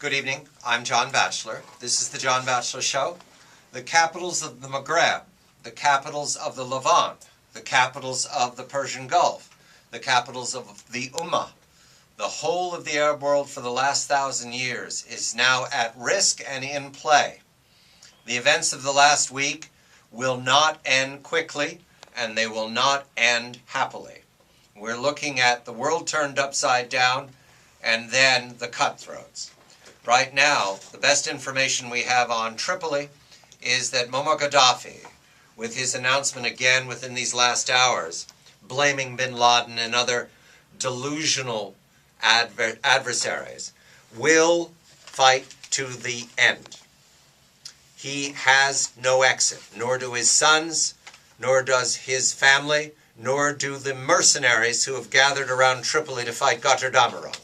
Good evening. I'm John Batchelor. This is the John Batchelor Show. The capitals of the Maghreb, the capitals of the Levant, the capitals of the Persian Gulf, the capitals of the Ummah, the whole of the Arab world for the last 1,000 years is now at risk and in play. The events of the last week will not end quickly, and they will not end happily. We're looking at the world turned upside down, and then the cutthroats. Right now, the best information we have on Tripoli is that Muammar Gaddafi, with his announcement again within these last hours, blaming bin Laden and other delusional adversaries, will fight to the end. He has no exit, nor do his sons, nor does his family, nor do the mercenaries who have gathered around Tripoli to fight Gotterdammerung.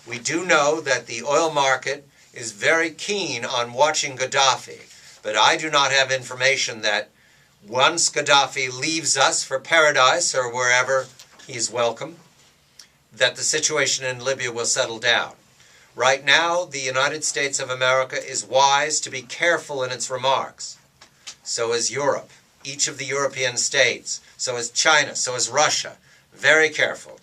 We do know that the oil market is very keen on watching Gaddafi, but I do not have information that once Gaddafi leaves us for paradise or wherever he's welcome, that the situation in Libya will settle down. Right now, the United States of America is wise to be careful in its remarks. So is Europe, each of the European states, so is China, so is Russia. Very careful,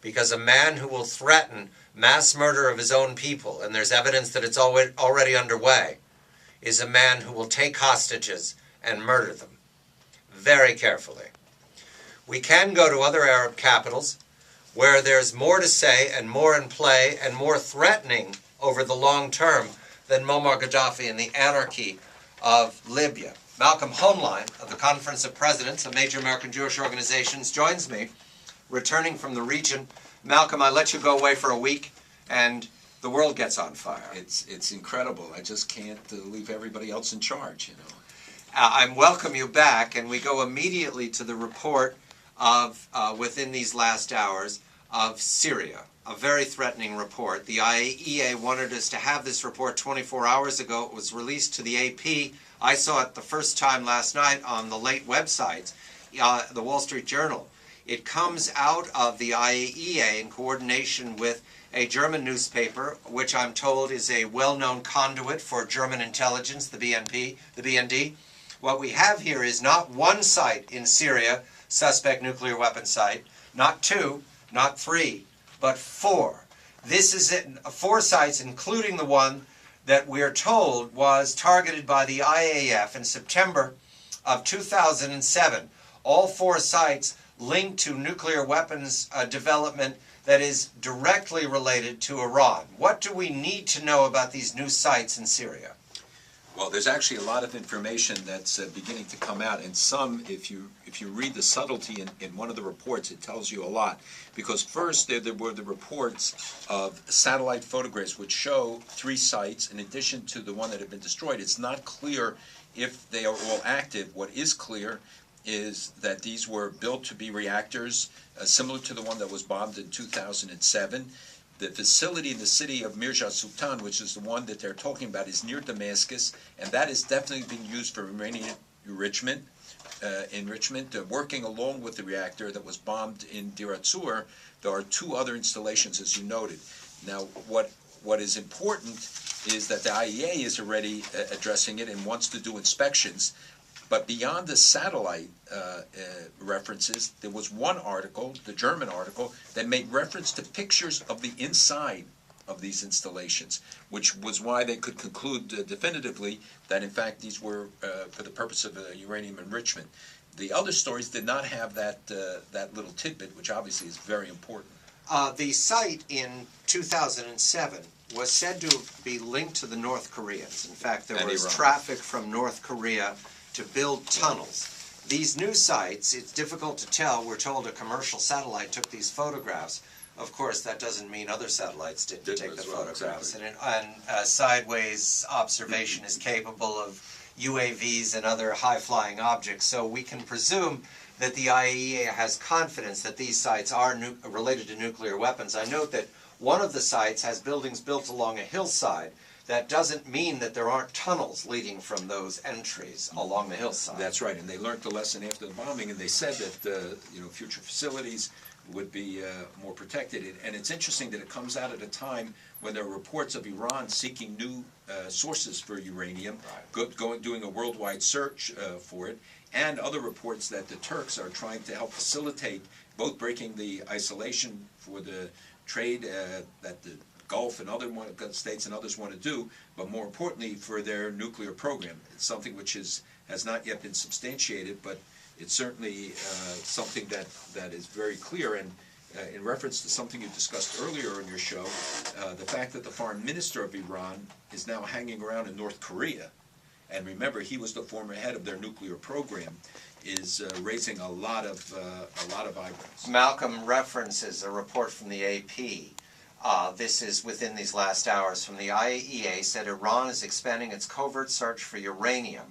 because a man who will threaten mass murder of his own people, and there's evidence that it's already underway, is a man who will take hostages and murder them. Very carefully. We can go to other Arab capitals where there's more to say and more in play and more threatening over the long term than Muammar Gaddafi and the anarchy of Libya. Malcolm Hoenlein of the Conference of Presidents of Major American Jewish Organizations joins me, returning from the region. Malcolm, I let you go away for a week, and the world gets on fire. It's incredible. I just can't leave everybody else in charge, you know. I welcome you back, and we go immediately to the report of, within these last hours, of Syria. A very threatening report. The IAEA wanted us to have this report 24 hours ago. It was released to the AP. I saw it the first time last night on the late websites, the Wall Street Journal. It comes out of the IAEA in coordination with a German newspaper, which I'm told is a well-known conduit for German intelligence, the BND. What we have here is not one site in Syria, suspect nuclear weapon site, not two, not three, but four. This is it, 4 sites, including the one that we're told was targeted by the IAF in September of 2007. All 4 sites linked to nuclear weapons development that is directly related to Iran. What do we need to know about these new sites in Syria? Well, there's actually a lot of information that's beginning to come out, and some, if you read the subtlety in one of the reports, it tells you a lot. Because first, there were the reports of satellite photographs which show 3 sites in addition to the one that had been destroyed. It's not clear if they are all active. What is clear is that these were built to be reactors similar to the one that was bombed in 2007. The facility in the city of Mirja Sultan, which is the one that they're talking about, is near Damascus, and that is definitely being used for uranium enrichment, working along with the reactor that was bombed in Deir Azzur. There are 2 other installations, as you noted. Now, what is important is that the IEA is already addressing it and wants to do inspections. But beyond the satellite references, there was one article, the German article, that made reference to pictures of the inside of these installations, which was why they could conclude definitively that, in fact, these were for the purpose of uranium enrichment. The other stories did not have that little tidbit, which obviously is very important. The site in 2007 was said to be linked to the North Koreans. In fact, there was traffic from North Korea to build tunnels. These new sites, it's difficult to tell. We're told a commercial satellite took these photographs. Of course, that doesn't mean other satellites didn't take the photographs. Exactly. And sideways observation is capable of UAVs and other high-flying objects. So we can presume that the IAEA has confidence that these sites are related to nuclear weapons. I note that one of the sites has buildings built along a hillside. That doesn't mean that there aren't tunnels leading from those entries along the hillside. That's right, and they learned the lesson after the bombing, and they said that future facilities would be more protected. And it's interesting that it comes out at a time when there are reports of Iran seeking new sources for uranium, doing a worldwide search for it, and other reports that the Turks are trying to help facilitate both breaking the isolation for the trade that the Gulf and other states and others want to do, but more importantly for their nuclear program. It's something which has not yet been substantiated, but it's certainly something that is very clear. And in reference to something you discussed earlier in your show, the fact that the foreign minister of Iran is now hanging around in North Korea, and remember he was the former head of their nuclear program, is raising a lot of eyebrows. Malcolm references a report from the AP. This is within these last hours from the IAEA, said Iran is expanding its covert search for uranium.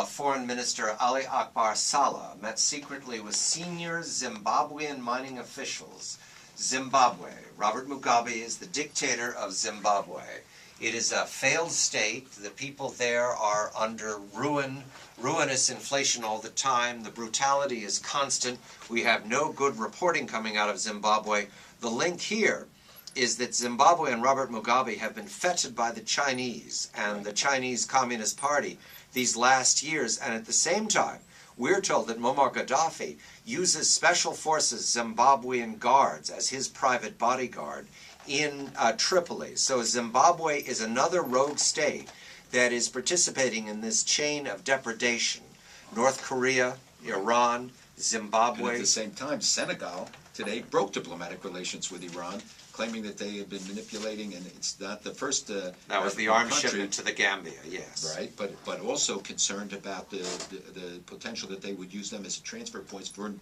Foreign Minister Ali Akbar Saleh met secretly with senior Zimbabwean mining officials. Zimbabwe. Robert Mugabe is the dictator of Zimbabwe. It is a failed state. The people there are under ruinous inflation all the time. The brutality is constant. We have no good reporting coming out of Zimbabwe. The link here is that Zimbabwe and Robert Mugabe have been feted by the Chinese and the Chinese Communist Party these last years, and at the same time, we're told that Muammar Gaddafi uses special forces Zimbabwean guards as his private bodyguard in Tripoli. So Zimbabwe is another rogue state that is participating in this chain of depredation. North Korea, Iran, Zimbabwe. And at the same time, Senegal today broke diplomatic relations with Iran, claiming that they had been manipulating, and it's not the first. That was the arms shipment to the Gambia, yes. Right, but also concerned about the potential that they would use them as transfer points for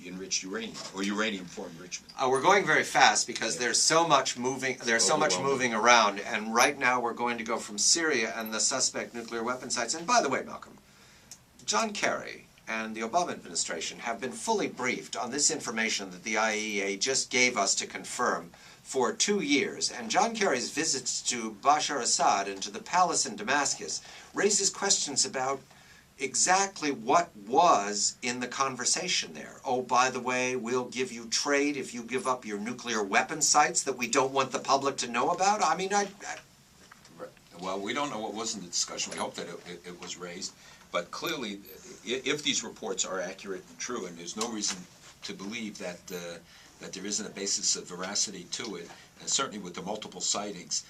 enriched uranium or uranium for enrichment. We're going very fast because there's so much moving. There's so much moving around, and right now we're going to go from Syria and the suspect nuclear weapon sites. And by the way, Malcolm, John Kerry and the Obama administration have been fully briefed on this information that the IAEA just gave us to confirm for 2 years, and John Kerry's visits to Bashar Assad and to the palace in Damascus raises questions about exactly what was in the conversation there. Oh, by the way, we'll give you trade if you give up your nuclear weapon sites that we don't want the public to know about. I mean, Well, we don't know what was in the discussion. We hope that it was raised, but clearly, if these reports are accurate and true, and there's no reason to believe that there isn't a basis of veracity to it, and certainly with the multiple sightings,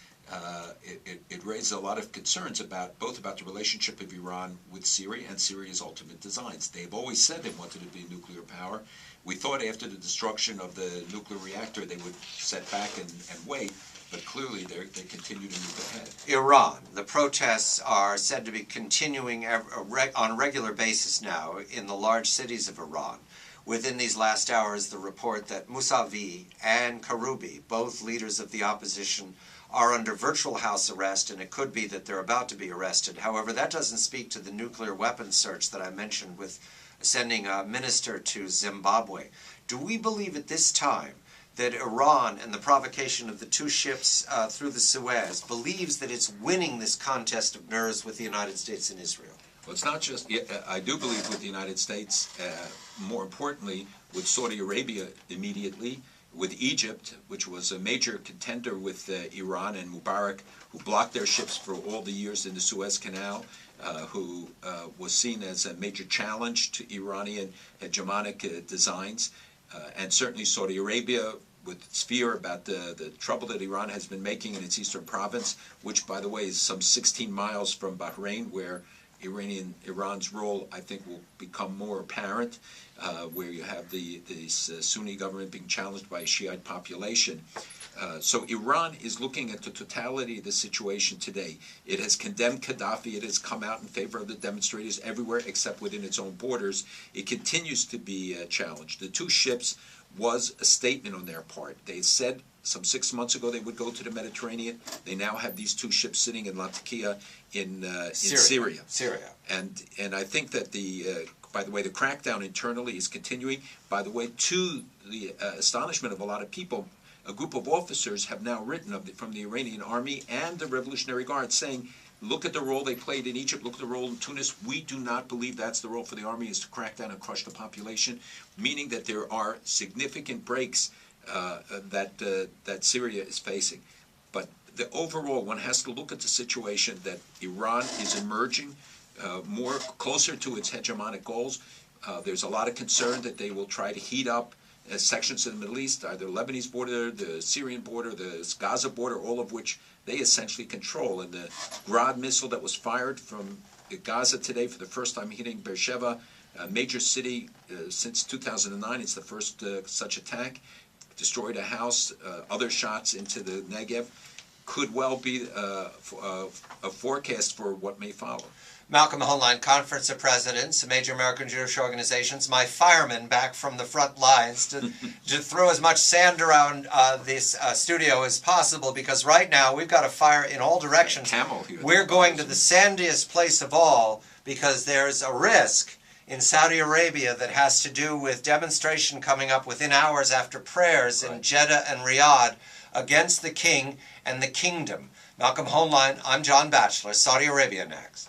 it raises a lot of concerns both about the relationship of Iran with Syria and Syria's ultimate designs. They've always said they wanted to be a nuclear power. We thought after the destruction of the nuclear reactor they would set back and wait, but clearly they continue to move ahead. Iran. The protests are said to be continuing on a regular basis now in the large cities of Iran. Within these last hours, the report that Mousavi and Karoubi, both leaders of the opposition, are under virtual house arrest, and it could be that they're about to be arrested. However, that doesn't speak to the nuclear weapons search that I mentioned with sending a minister to Zimbabwe. Do we believe at this time that Iran and the provocation of the two ships through the Suez believes that it's winning this contest of nerves with the United States and Israel? Well, it's not just, I do believe with the United States, more importantly, with Saudi Arabia immediately, with Egypt, which was a major contender with Iran and Mubarak, who blocked their ships for all the years in the Suez Canal, who was seen as a major challenge to Iranian hegemonic designs, and certainly Saudi Arabia, with its fear about the trouble that Iran has been making in its eastern province, which, by the way, is some 16 miles from Bahrain, where Iran's role, I think, will become more apparent, where you have the Sunni government being challenged by a Shiite population. So Iran is looking at the totality of the situation today. It has condemned Gaddafi. It has come out in favor of the demonstrators everywhere except within its own borders. It continues to be challenged. The two ships was a statement on their part. They said some 6 months ago they would go to the Mediterranean. They now have these two ships sitting in Latakia in Syria. And I think that by the way, the crackdown internally is continuing. By the way, to the astonishment of a lot of people, a group of officers have now written from the Iranian army and the Revolutionary Guard saying Look at the role they played in Egypt, look at the role in Tunis. We do not believe that's the role for the army, is to crack down and crush the population, meaning that there are significant breaks that Syria is facing. But the overall, one has to look at the situation that Iran is emerging more closer to its hegemonic goals. There's a lot of concern that they will try to heat up sections of the Middle East, either the Lebanese border, the Syrian border, the Gaza border, all of which they essentially control. And the Grad missile that was fired from Gaza today for the first time hitting Beersheba, a major city since 2009, it's the first such attack, destroyed a house, other shots into the Negev, could well be a forecast for what may follow. Malcolm Hoenlein, Conference of Presidents, major American Jewish organizations, my fireman back from the front lines to throw as much sand around this studio as possible, because right now we've got a fire in all directions. We're going to the sandiest place of all because there's a risk in Saudi Arabia that has to do with demonstration coming up within hours after prayers in Jeddah and Riyadh against the king and the kingdom. Malcolm Hoenlein, I'm John Batchelor. Saudi Arabia next.